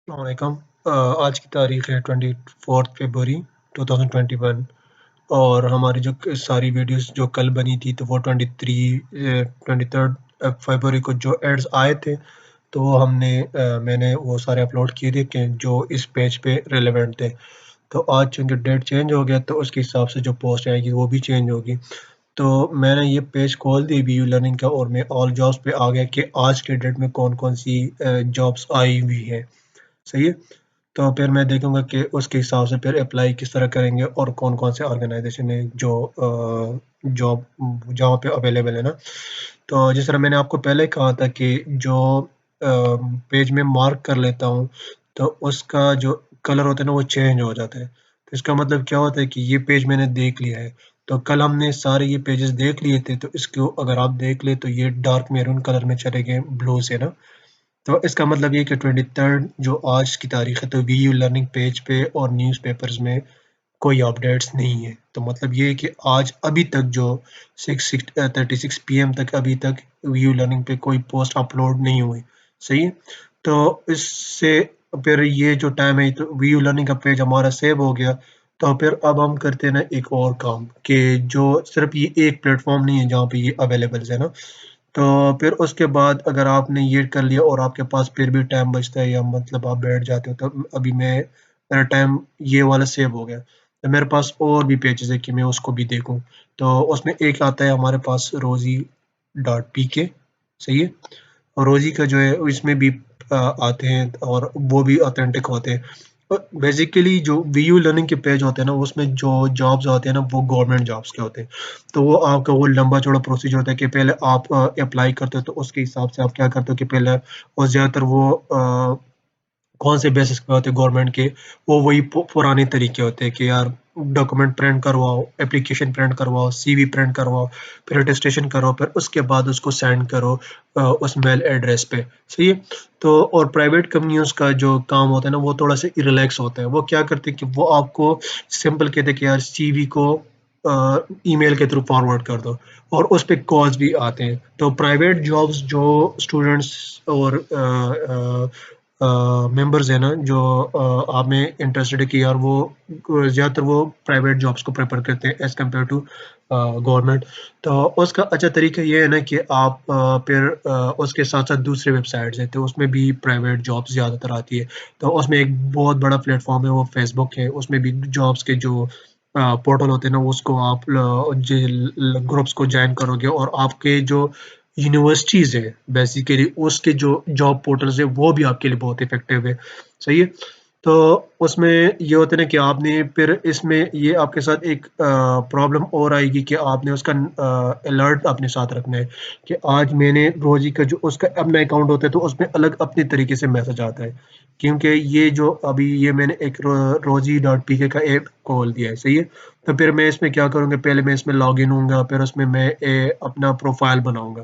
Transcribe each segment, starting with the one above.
अस्सलामुअलैकुम। आज की तारीख़ है 24 फरवरी 2021 और हमारी जो सारी वीडियोस जो कल बनी थी तो वो 23 फरवरी को जो एड्स आए थे तो वो मैंने वो सारे अपलोड किए थे कि जो इस पेज पे रिलेवेंट थे। तो आज चूँकि डेट चेंज हो गया तो उसके हिसाब से जो पोस्ट आएगी वो भी चेंज होगी। तो मैंने ये पेज खोल दी वीयू लर्निंग का और मैं ऑल जॉब्स पे आ गया कि आज के डेट में कौन-कौन सी जॉब्स आई हुई हैं। सही है? तो फिर मैं देखूँगा कि उसके हिसाब से फिर अप्लाई किस तरह करेंगे और कौन-कौन से ऑर्गनाइज़ेशन है जो जॉब जहाँ पे अवेलेबल है ना। तो जिस तरह मैंने आपको पहले कहा था कि जो पेज में मार्क कर लेता हूँ, तो उसका जो कलर होता है ना वो चेंज हो जाता है। तो इसका मतलब क्या होता है कि ये पेज मैंने देख लिया है। तो कल हमने सारे ये पेजेस देख लिए थे, तो इसको अगर आप देख लें तो ये डार्क मैरून कलर में चले गए ब्लू से ना। तो इसका मतलब ये कि 23 जो आज की तारीख़ है तो वीयू लर्निंग पेज पे और न्यूज़पेपर्स में कोई अपडेट्स नहीं है। तो मतलब ये है कि आज अभी तक जो 36 पीएम तक अभी तक वीयू लर्निंग पे कोई पोस्ट अपलोड नहीं हुई। सही है? तो इससे फिर ये जो टाइम है तो वीयू लर्निंग का पेज हमारा सेव हो गया। तो फिर अब हम करते हैं ना एक और काम कि जो सिर्फ़ ये एक प्लेटफ़ॉर्म नहीं है जहाँ पे ये अवेलेबल है ना। तो फिर उसके बाद अगर आपने ये कर लिया और आपके पास फिर भी टाइम बचता है या मतलब आप बैठ जाते हो तो अभी मेरा टाइम ये वाला सेव हो गया। तो मेरे पास और भी पेजेज़ है कि मैं उसको भी देखूँ। तो उसमें एक आता है हमारे पास रोज़ी डॉट पीके सही है? और रोज़ी का जो है इसमें भी आते हैं और वो भी ऑथेंटिक होते हैं। बेसिकली जो वीयू लर्निंग के पेज होते हैं ना उसमें जो जॉब्स आते हैं ना वो गवर्नमेंट जॉब्स के होते हैं। तो वो आपका वो लंबा-चौड़ा प्रोसीजर होता है कि पहले आप अप्लाई करते हो तो उसके हिसाब से आप क्या करते हो कि पहले और ज़्यादातर वो कौन से बेसिस पे होते हैं गवर्नमेंट के, वो वही पुराने तरीके होते हैं कि यार डॉक्यूमेंट प्रिंट करवाओ, एप्लीकेशन प्रिंट करवाओ, सीवी प्रिंट करवाओ, फिर अटेस्टेशन कराओ, फिर उसके बाद उसको सेंड करो उस मेल एड्रेस पे, सही है? तो और प्राइवेट कंपनियों का जो काम होता है ना, वो थोड़ा-सा रिलैक्स होता है। वो क्या करते हैं कि वो आपको सिंपल कहते हैं कि यार सीवी को ईमेल के थ्रू फॉरवर्ड कर दो और उस पे कॉल्स भी आते हैं। तो प्राइवेट जॉब्स जो स्टूडेंट्स और मेंबर्स हैं ना जो आप में इंटरेस्टेड है कि यार वो ज़्यादातर वो प्राइवेट जॉब्स को प्रेफ़र करते हैं एज़ कम्पेयर टू गवर्नमेंट। तो उसका अच्छा तरीका ये है ना कि आप फिर उसके साथ-साथ दूसरे वेबसाइट्स हैं, तो उसमें भी प्राइवेट जॉब्स ज़्यादातर आती है। तो उसमें एक बहुत बड़ा प्लेटफ़ॉर्म है वो फ़ेसबुक है, उसमें भी जॉब्स के जो पोर्टल होते हैं ना उसको आप ग्रुप्स को जॉइन करोगे और आपके जो यूनिवर्सिटीज़ है बेसिकली उसके जो जॉब पोर्टल्स है वो भी आपके लिए बहुत इफ़ेक्टिव है, सही है? तो उसमें ये होता है ना कि आपने फिर इसमें ये आपके साथ एक प्रॉब्लम और आएगी कि आपने उसका अलर्ट अपने साथ रखना है कि आज मैंने रोज़ी का जो उसका अपना अकाउंट होता है तो उसमें अलग अपने तरीके से मैसेज आता है। क्योंकि ये जो अभी ये मैंने एक रोज़ी डॉट पीके का ऐप खोल दिया है, सही है? तो फिर मैं इसमें क्या करूँगा पहले मैं इसमें लॉगिन होऊँगा फिर उसमें मैं अपना प्रोफ़ाइल बनाऊँगा।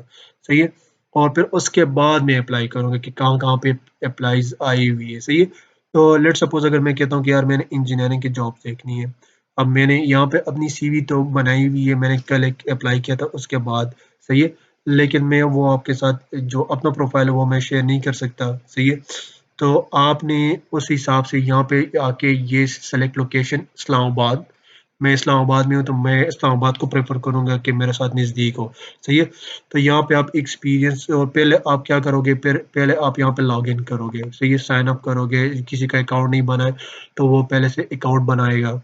सही है? और फिर उसके बाद मैं अप्लाई करूँगा कि कहाँ-कहाँ पे एप्लाइज़ आई हुई है, सही है? तो लेट्स सपोज़ अगर मैं कहता हूँ कि यार मैंने इंजीनियरिंग की जॉब देखनी है। अब मैंने यहाँ पे अपनी सीवी तो बनाई हुई है, मैंने कल एक अप्लाई किया था उसके बाद, सही है? लेकिन मैं वो आपके साथ जो अपना प्रोफ़ाइल है वो मैं शेयर नहीं कर सकता, सही है? तो आपने उस हिसाब से यहाँ पे आके ये सेलेक्ट लोकेशन इस्लामाबाद मैं इस्लामाबाद में हूँ, तो मैं इस्लामाबाद को प्रेफ़र करूँगा कि मेरे साथ नज़दीक हो, सही है? तो यहाँ पे आप एक्सपीरियंस और पहले आप क्या करोगे फिर पहले आप यहाँ पे लॉगिन करोगे, सही है? साइन अप करोगे, किसी का अकाउंट नहीं बना है, तो वो पहले से अकाउंट बनाएगा,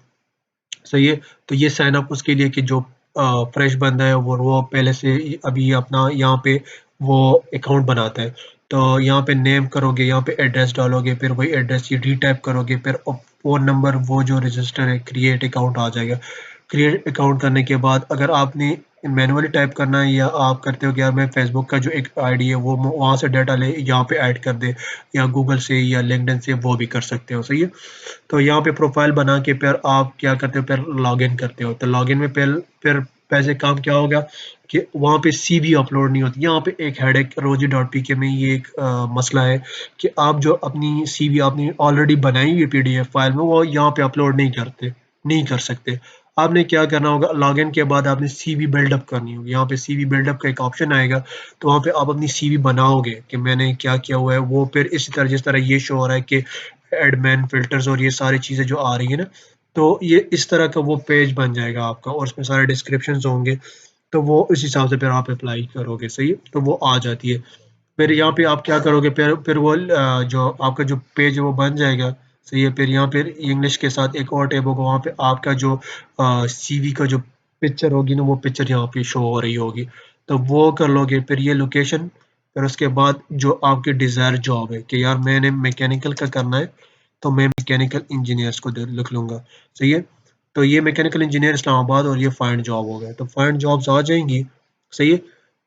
सही है? तो ये साइन अप उसके लिए कि जो फ्रेश बंदा है वो पहले से ही अभी अपना यहाँ पे वो अकाउंट बनाता है। तो यहाँ पे नेम करोगे, यहाँ पे एड्रेस डालोगे, फिर वही एड्रेस ये रीटाइप करोगे, फिर फ़ोन नंबर वो जो रजिस्टर है क्रिएट अकाउंट आ जाएगा। क्रिएट अकाउंट करने के बाद अगर आपने मैनुअली टाइप करना है या आप करते हो कि यार मैं फ़ेसबुक का जो एक आईडी है वो वहाँ से डाटा ले यहाँ पे ऐड कर दे या गूगल से या लिंक्डइन से वो भी कर सकते हो, सही है? तो यहाँ पे प्रोफ़ाइल बना के फिर आप क्या करते हो फिर लॉगिन करते हो। तो लॉगिन में फिर वैसे काम क्या होगा कि वहाँ पे सीवी अपलोड नहीं होती। यहाँ पे एक हेडेक रोज़ी.पीके में ये एक मसला है कि आप जो अपनी सीवी आपने ऑलरेडी बनाई हुई है पीडीएफ फ़ाइल में वो यहाँ पे अपलोड नहीं कर सकते। आपने क्या करना होगा, लॉगिन के बाद आपने सीवी बिल्डअप करनी होगी। यहाँ पे सीवी बिल्डअप का एक ऑप्शन आएगा, तो वहाँ पे आप अपनी सीवी बनाओगे कि मैंने क्या किया हुआ है। वो फिर इसी तरह जिस तरह ये शो हो रहा है कि एडमिन फिल्टर्स और ये सारी चीज़ें जो आ रही है ना, तो ये इस तरह का वो पेज बन जाएगा आपका, और उसमें सारे डिस्क्रिप्शंस होंगे। तो वो इस हिसाब से फिर आप अप्लाई करोगे, सही है? तो वो आ जाती है। फिर यहाँ पे आप क्या करोगे, फिर वो जो आपका जो पेज है वो बन जाएगा, सही है? फिर यहाँ पे इंग्लिश के साथ एक और टैब होगा, वहाँ पे आपका जो सीवी का जो पिक्चर होगी ना, वो पिक्चर यहाँ पे शो हो रही होगी। तो वो कर लोगे। फिर ये लोकेशन, फिर उसके बाद जो आपकी डिज़ायर जॉब है कि यार मैंने मैकेनिकल का करना है, तो मैं मैकेनिकल इंजीनियर्स को लिख लूँगा, सही है? तो ये मैकेनिकल इंजीनियर इस्लामाबाद और ये फाइंड जॉब हो गया। तो फाइंड जॉब्स आ जाएँगी, सही है?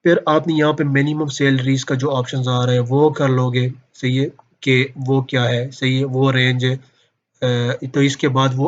फिर आपने यहाँ पे मिनिमम सैलरीज़ का जो ऑप्शंस आ रहा है वो कर लोगे, सही है? कि वो क्या है, सही है? वो रेंज है। तो इसके बाद वो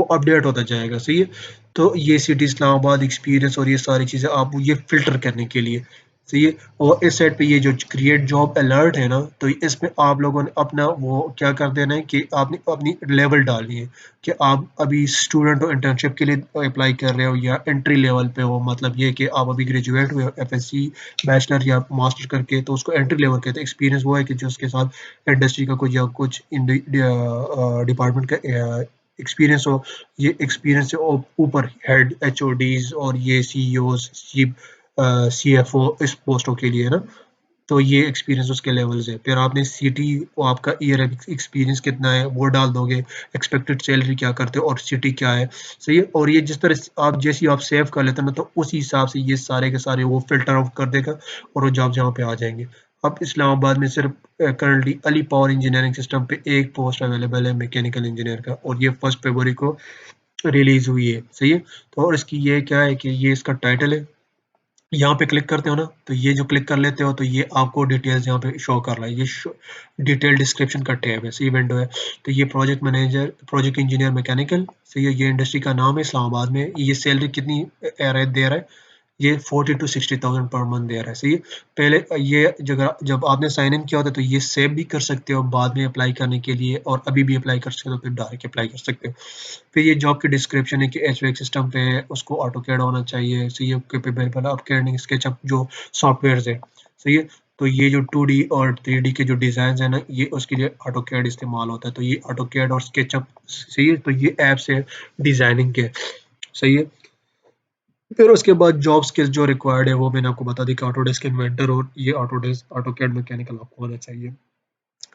अपडेट होता जाएगा, सही है? तो ये सिटी इस्लामाबाद एक्सपीरियंस और ये सारी चीज़ें आप ये फ़िल्टर करने के लिए, सही है? और इस साइड पे ये जो क्रिएट जॉब अलर्ट है ना, तो इसमें आप लोगों ने अपना वो क्या कर देना है कि आपने अपनी लेवल डालनी है कि आप अभी स्टूडेंट हो, इंटर्नशिप के लिए अप्लाई कर रहे हो, या एंट्री लेवल पे हो। मतलब ये कि आप अभी ग्रेजुएट हुए हो एफएससी, बैचलर या मास्टर करके, तो उसको एंट्री लेवल कहते हैं। एक्सपीरियंस वो है कि जो उसके साथ इंडस्ट्री का कुछ या कुछ डिपार्टमेंट का एक्सपीरियंस हो। ये एक्सपीरियंस से ऊपर हेड एचओडीज और ये सीईओज, चीफ सीएफओ इस पोस्टों के लिए ना, तो ये एक्सपीरियंस उसके लेवल्स है। फिर आपने सिटी, वो आपका ईयर एक्सपीरियंस कितना है वो डाल दोगे, एक्सपेक्टेड सैलरी क्या करते हो और सिटी क्या है, सही है? और ये जिस तरह से आप जैसे ही आप सेव कर लेते हो ना, तो उसी हिसाब से ये सारे के सारे वो फिल्टर आउट कर देगा और वो जॉब यहाँ पे आ जाएंगे। अब इस्लामाबाद में सिर्फ currently Ali power engineering system पे एक पोस्ट अवेलेबल है मैकेनिकल इंजीनियर का, और ये 1 फरवरी को रिलीज हुई है, सही है? तो और इसकी ये क्या है कि ये इसका टाइटल है। यहाँ पे क्लिक करते हो ना, तो ये जो क्लिक कर लेते हो तो ये आपको डिटेल्स यहाँ पे शो कर रहा है। ये डिटेल डिस्क्रिप्शन का टैब है, सी विंडो है। तो ये project manager, project engineer mechanical, सही है? ये इंडस्ट्री का नाम है इस्लामाबाद में। ये सैलरी कितनी दे रहा है, ये 40 to 60,000 पर मंथ दे रहा है, सही है? पहले ये जगह जब आपने साइन इन किया होता है तो ये सेव भी कर सकते हो बाद में अप्लाई करने के लिए, और अभी भी अप्लाई कर सकते हो, फिर डायरेक्ट अप्लाई कर सकते हो। फिर ये जॉब की डिस्क्रिप्शन है कि एचवीएक्स सिस्टम पे है, उसको ऑटोकैड होना चाहिए, सही है? कैपेबल अपग्रेडिंग स्केचअप जो सॉफ्टवेयर्स है, सही है? तो ये जो 2D और 3D के जो डिज़ाइंस है ना, ये उसके लिए ऑटोकैड इस्तेमाल होता है। तो ये ऑटोकैड और स्केचअप, सही है? तो ये ऐप्स है डिज़ाइनिंग के, सही है? फिर उसके बाद जॉब स्किल्स जो रिक्वायर्ड है वो मैंने आपको बता दी कि ऑटोडेस्क इन्वेंटर और ये ऑटोडेस्क ऑटोकैड मैकेनिकल आपको होना चाहिए।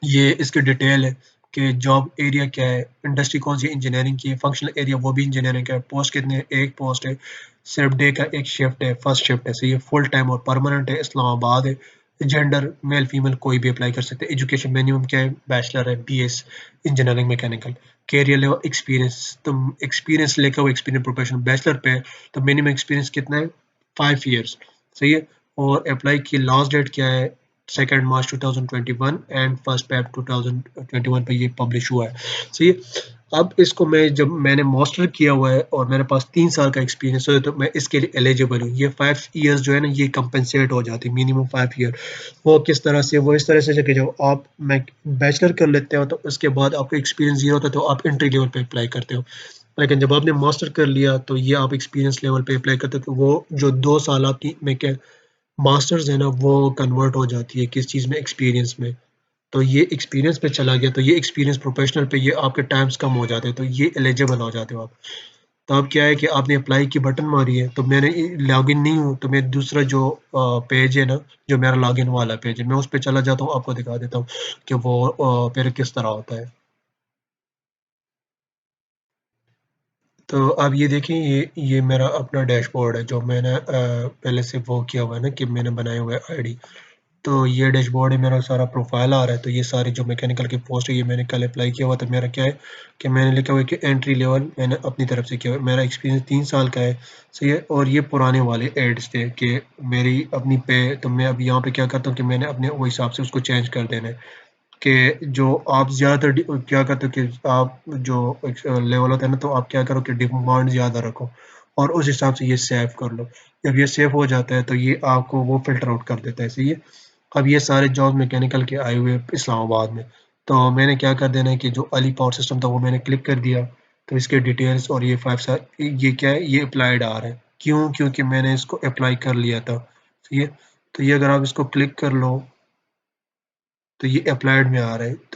ये इसकी डिटेल है कि जॉब एरिया क्या है, इंडस्ट्री कौन सी इंजीनियरिंग की है, फंक्शनल एरिया वो भी इंजीनियरिंग का है, पोस्ट कितने हैं, एक पोस्ट है, सिर्फ डे का एक शिफ्ट है, फर्स्ट शिफ्ट है, सही है? फुल टाइम और परमानेंट है, इस्लामाबाद है। जेंडर मेल फीमेल कोई भी अप्लाई कर सकते हैं। एजुकेशन मिनिमम क्या है, बैचलर है, BS engineering mechanical. Career level experience, तुम एक्सपीरियंस लेकर वो एक्सपीरियंस प्रोफेशनल बैचलर पे है, तो मिनिमम एक्सपीरियंस कितना है, 5 ईयर्स, सही है? और अप्लाई की लास्ट डेट क्या है, 2 मार्च 2021 एंड फर्स्ट फेब 2021 पे ये पब्लिश हुआ है, सही है? अब इसको मैं, जब मैंने मास्टर किया हुआ है और मेरे पास 3 साल का एक्सपीरियंस है, तो मैं इसके लिए एलिजिबल हूँ। ये 5 ईयर्स जो है ना, ये कंपनसेट हो जाती है, मिनिमम 5 ईयर। वो किस तरह से, वो इस तरह से कि जब आप मैं बैचलर कर लेते हो तो उसके बाद आपका एक्सपीरियंस जीरो होता है, तो आप एंट्री लेवल पे अप्लाई करते हो। लेकिन जब आपने मास्टर कर लिया तो ये आप एक्सपीरियंस लेवल पे अप्लाई करते हो, तो वो जो 2 साल आपकी मैं क्या मास्टर्स है ना, वो कन्वर्ट हो जाती है किस चीज़ में, एक्सपीरियंस में। तो ये एक्सपीरियंस पे चला गया, तो ये एक्सपीरियंस प्रोफेशनल पे ये आपके टाइम्स कम हो जाते हैं, तो ये एलिजिबल हो जाते हो आप। तो अब क्या है कि आपने अप्लाई की बटन मारी है, तो मैंने लॉगिन नहीं हूँ, तो मैं दूसरा जो पेज है ना, जो मेरा लॉगिन वाला पेज है, मैं उस पे चला जाता हूँ, आपको दिखा देता हूँ कि वो फिर किस तरह होता है। तो अब ये देखिए, ये मेरा अपना डैशबोर्ड है जो मैंने पहले से वो किया हुआ है ना, कि मैंने बनाया हुआ है आईडी। तो ये डैशबोर्ड है, मेरा सारा प्रोफाइल आ रहा है। तो ये सारी जो मैकेनिकल की पोस्ट है, ये मैंने कल अप्लाई किया हुआ। तो मेरा क्या है कि मैंने लिखा हुआ है कि एंट्री लेवल मैंने अपनी तरफ से किया हुआ है। मेरा एक्सपीरियंस 3 साल का है, सही है? और ये पुराने वाले एड्स थे कि मेरी अपनी पे, तो मैं अब यहाँ पे क्या करता हूँ कि मैंने अपने वो हिसाब से उसको चेंज कर देना है कि जो आप ज़्यादातर क्या करते हो कि आप जो लेवल होता है ना, तो आप क्या करो कि डिमांड ज़्यादा रखो और उस हिसाब से ये सेव कर लो। जब ये सेव हो जाता है तो ये आपको वो फ़िल्टर आउट कर देता है, सही है? अब ये सारे जॉब मैकेनिकल के आए हुए हैं इस्लामाबाद में। तो मैंने क्या कर देना है कि जो अली पावर सिस्टम था वो मैंने क्लिक कर दिया। तो इसके डिटेल्स और ये 5 स्टार ये क्या है? ये अप्लाइड आ रहा है। क्यों? क्योंकि मैंने इसको अप्लाई कर लिया था। ठीक है? तो ये अगर आप इसको क्लिक कर लो, तो ये अप्लाइड में आ रहा है। तो